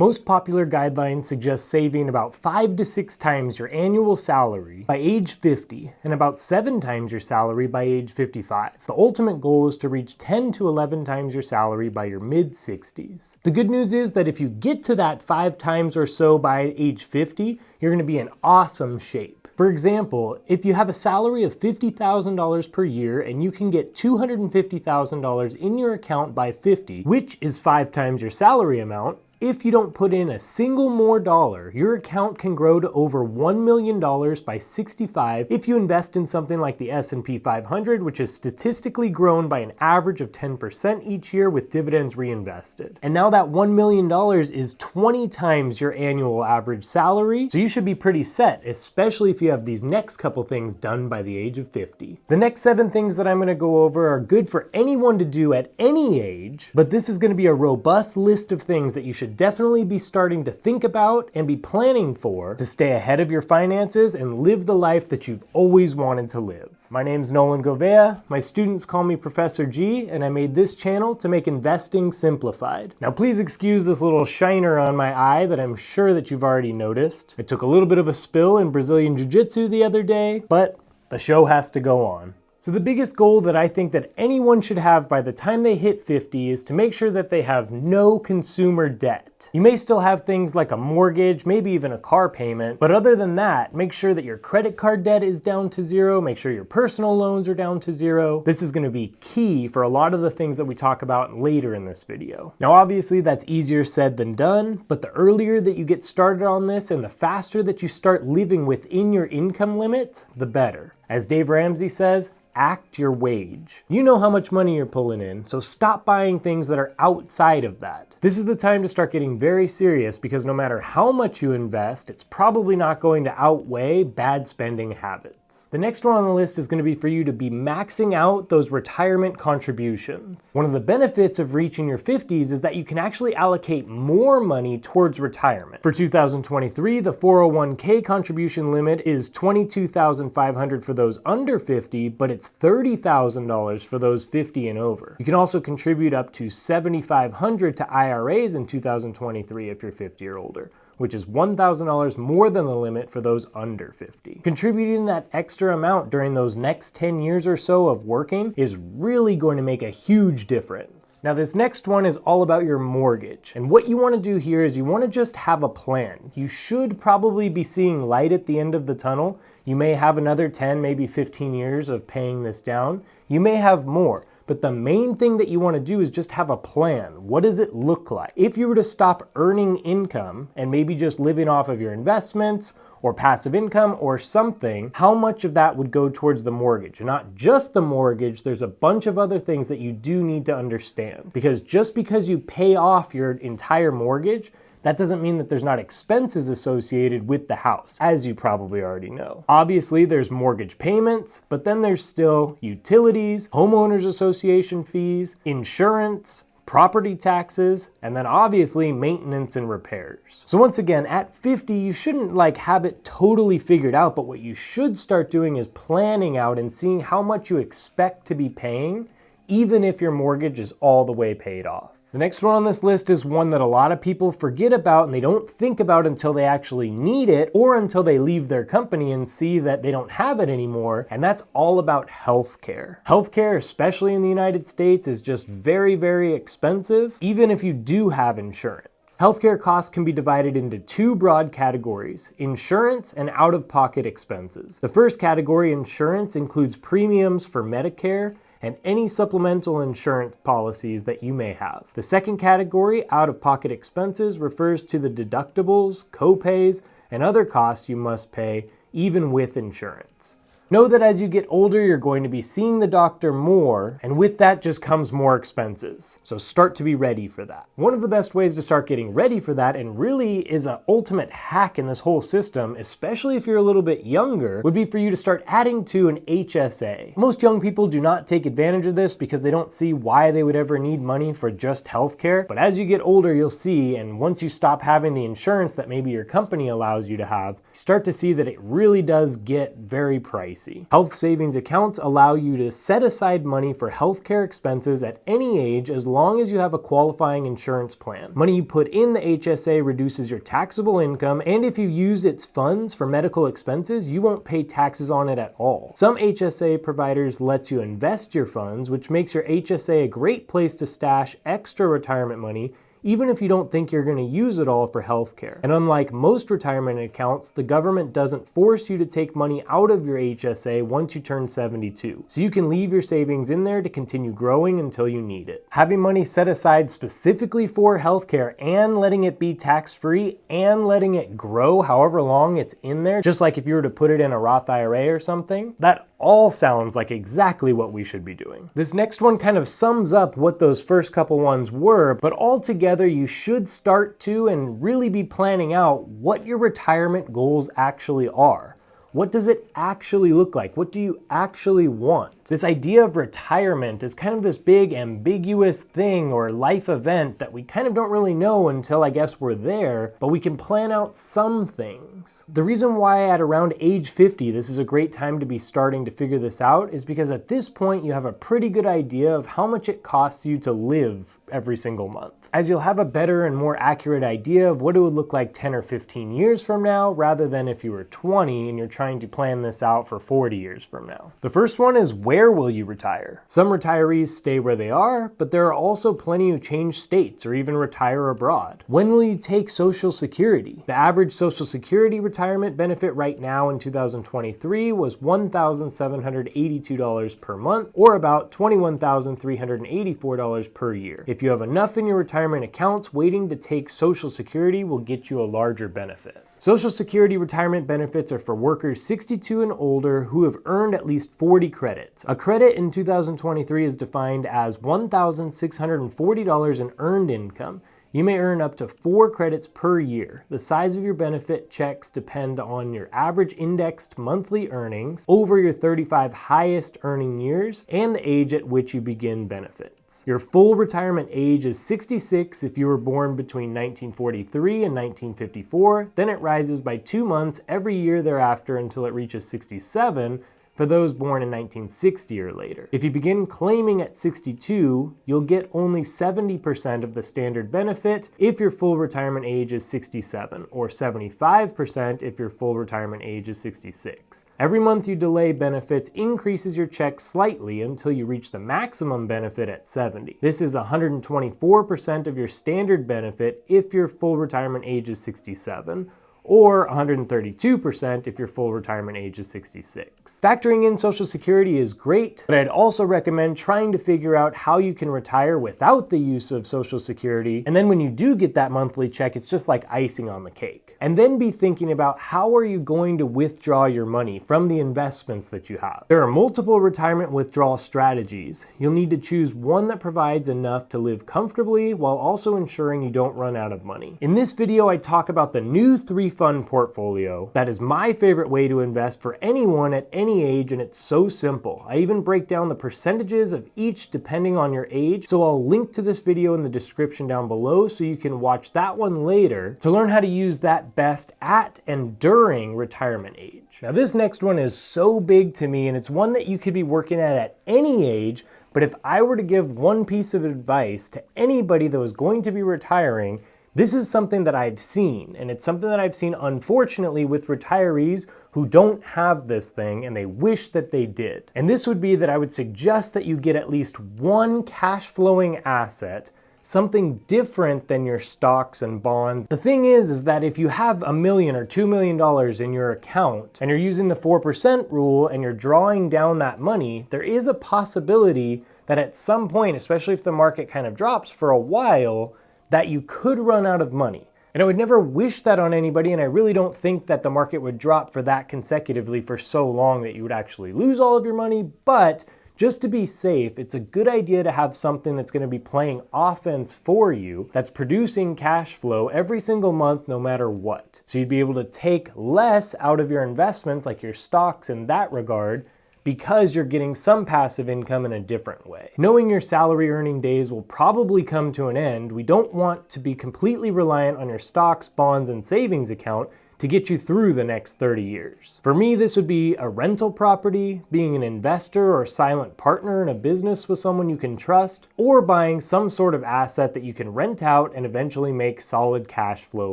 Most popular guidelines suggest saving about 5 to 6 times your annual salary by age 50 and about 7 times your salary by age 55. The ultimate goal is to reach 10 to 11 times your salary by your mid-60s. The good news is that if you get to that 5 times or so by age 50, you're going to be in awesome shape. For example, if you have a salary of $50,000 per year and you can get $250,000 in your account by 50, which is 5 times your salary amount, if you don't put in a single more dollar, your account can grow to over $1 million by 65 if you invest in something like the S&P 500, which is statistically grown by an average of 10% each year with dividends reinvested. And now that $1 million is 20 times your annual average salary, so you should be pretty set, especially if you have these next couple things done by the age of 50. The next 7 things that I'm going to go over are good for anyone to do at any age, but this is going to be a robust list of things that you should definitely be starting to think about and be planning for to stay ahead of your finances and live the life that you've always wanted to live. My name's Nolan Govea. My students call me Professor G, and I made this channel to make investing simplified. Now please excuse this little shiner on my eye that I'm sure that you've already noticed. I took a little bit of a spill in Brazilian Jiu-Jitsu the other day, but the show has to go on. So the biggest goal that I think that anyone should have by the time they hit 50 is to make sure that they have no consumer debt. You may still have things like a mortgage, maybe even a car payment, but other than that, make sure that your credit card debt is down to 0, make sure your personal loans are down to 0. This is going to be key for a lot of the things that we talk about later in this video. Now obviously that's easier said than done, but the earlier that you get started on this and the faster that you start living within your income limit, the better. As Dave Ramsey says, act your wage. You know how much money you're pulling in, so stop buying things that are outside of that. This is the time to start getting very serious because no matter how much you invest, it's probably not going to outweigh bad spending habits. The next one on the list is going to be for you to be maxing out those retirement contributions. One of the benefits of reaching your 50s is that you can actually allocate more money towards retirement. For 2023, the 401k contribution limit is $22,500 for those under 50, but it's $30,000 for those 50 and over. You can also contribute up to $7,500 to IRAs in 2023 if you're 50 or older, which is $1,000 more than the limit for those under 50. Contributing that extra amount during those next 10 years or so of working is really going to make a huge difference. Now this next one is all about your mortgage. And what you want to do here is you want to just have a plan. You should probably be seeing light at the end of the tunnel. You may have another 10, maybe 15 years of paying this down. You may have more. But the main thing that you want to do is just have a plan. What does it look like? If you were to stop earning income and maybe just living off of your investments or passive income or something, how much of that would go towards the mortgage? And not just the mortgage, there's a bunch of other things that you do need to understand. Because just because you pay off your entire mortgage, that doesn't mean that there's not expenses associated with the house, as you probably already know. Obviously, there's mortgage payments, but then there's still utilities, homeowners association fees, insurance, property taxes, and then obviously maintenance and repairs. So once again, at 50, you shouldn't have it totally figured out, but what you should start doing is planning out and seeing how much you expect to be paying, even if your mortgage is all the way paid off. The next one on this list is one that a lot of people forget about and they don't think about until they actually need it or until they leave their company and see that they don't have it anymore, and that's all about healthcare. Healthcare, especially in the United States, is just very, very expensive, even if you do have insurance. Healthcare costs can be divided into 2 broad categories: insurance and out-of-pocket expenses. The first category, insurance, includes premiums for Medicare and any supplemental insurance policies that you may have. The second category, out-of-pocket expenses, refers to the deductibles, co-pays, and other costs you must pay even with insurance. Know that as you get older, you're going to be seeing the doctor more, and with that just comes more expenses. So start to be ready for that. One of the best ways to start getting ready for that, and really is an ultimate hack in this whole system, especially if you're a little bit younger, would be for you to start adding to an HSA. Most young people do not take advantage of this because they don't see why they would ever need money for just healthcare. But as you get older, you'll see, and once you stop having the insurance that maybe your company allows you to have, start to see that it really does get very pricey. pricey. Health savings accounts allow you to set aside money for healthcare expenses at any age as long as you have a qualifying insurance plan. Money you put in the HSA reduces your taxable income, and if you use its funds for medical expenses, you won't pay taxes on it at all. Some HSA providers lets you invest your funds, which makes your HSA a great place to stash extra retirement money even if you don't think you're going to use it all for healthcare. And unlike most retirement accounts, the government doesn't force you to take money out of your HSA once you turn 72. So you can leave your savings in there to continue growing until you need it. Having money set aside specifically for healthcare and letting it be tax-free and letting it grow however long it's in there, just like if you were to put it in a Roth IRA or something, that all sounds like exactly what we should be doing. This next one kind of sums up what those first couple ones were, but altogether you should start to and really be planning out what your retirement goals actually are. What does it actually look like? What do you actually want? This idea of retirement is kind of this big ambiguous thing or life event that we kind of don't really know until I guess we're there, but we can plan out some things. The reason why at around age 50 this is a great time to be starting to figure this out is because at this point you have a pretty good idea of how much it costs you to live every single month, as you'll have a better and more accurate idea of what it would look like 10 or 15 years from now, rather than if you were 20 and you're trying to plan this out for 40 years from now. The first one is, where will you retire? Some retirees stay where they are, but there are also plenty who change states or even retire abroad. When will you take Social Security? The average Social Security retirement benefit right now in 2023 was $1,782 per month, or about $21,384 per year. If you have enough in your retirement accounts, waiting to take Social Security will get you a larger benefit. Social Security retirement benefits are for workers 62 and older who have earned at least 40 credits. A credit in 2023 is defined as $1,640 in earned income. You may earn up to 4 credits per year. The size of your benefit checks depend on your average indexed monthly earnings over your 35 highest earning years and the age at which you begin benefits. Your full retirement age is 66 if you were born between 1943 and 1954, then it rises by 2 months every year thereafter until it reaches 67 for those born in 1960 or later. If you begin claiming at 62, you'll get only 70% of the standard benefit if your full retirement age is 67, or 75% if your full retirement age is 66. Every month you delay benefits increases your check slightly until you reach the maximum benefit at 70. This is 124% of your standard benefit if your full retirement age is 67, or 132% if your full retirement age is 66. Factoring in Social Security is great, but I'd also recommend trying to figure out how you can retire without the use of Social Security, and then when you do get that monthly check, it's just like icing on the cake. And then be thinking about how are you going to withdraw your money from the investments that you have. There are multiple retirement withdrawal strategies. You'll need to choose one that provides enough to live comfortably while also ensuring you don't run out of money. In this video, I talk about the new 3-fund portfolio. That is my favorite way to invest for anyone at any age, and it's so simple. I even break down the percentages of each depending on your age, so I'll link to this video in the description down below so you can watch that one later to learn how to use that best at and during retirement age. Now this next one is so big to me, and it's one that you could be working at any age, but if I were to give one piece of advice to anybody that was going to be retiring, this is something that I've seen, and it's something that I've seen unfortunately with retirees who don't have this thing and they wish that they did. And this would be that I would suggest that you get at least one cash flowing asset, something different than your stocks and bonds. The thing is that if you have $1 million or $2 million in your account and you're using the 4% rule and you're drawing down that money, there is a possibility that at some point, especially if the market kind of drops for a while, that you could run out of money. And I would never wish that on anybody, and I really don't think that the market would drop for that consecutively for so long that you would actually lose all of your money, but just to be safe, it's a good idea to have something that's going to be playing offense for you, that's producing cash flow every single month no matter what. So you'd be able to take less out of your investments, like your stocks in that regard, because you're getting some passive income in a different way. Knowing your salary earning days will probably come to an end, we don't want to be completely reliant on your stocks, bonds, and savings account to get you through the next 30 years. For me, this would be a rental property, being an investor or silent partner in a business with someone you can trust, or buying some sort of asset that you can rent out and eventually make solid cash flow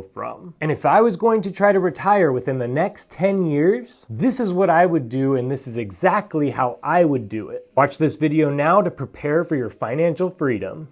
from. And if I was going to try to retire within the next 10 years, this is what I would do, and this is exactly how I would do it. Watch this video now to prepare for your financial freedom.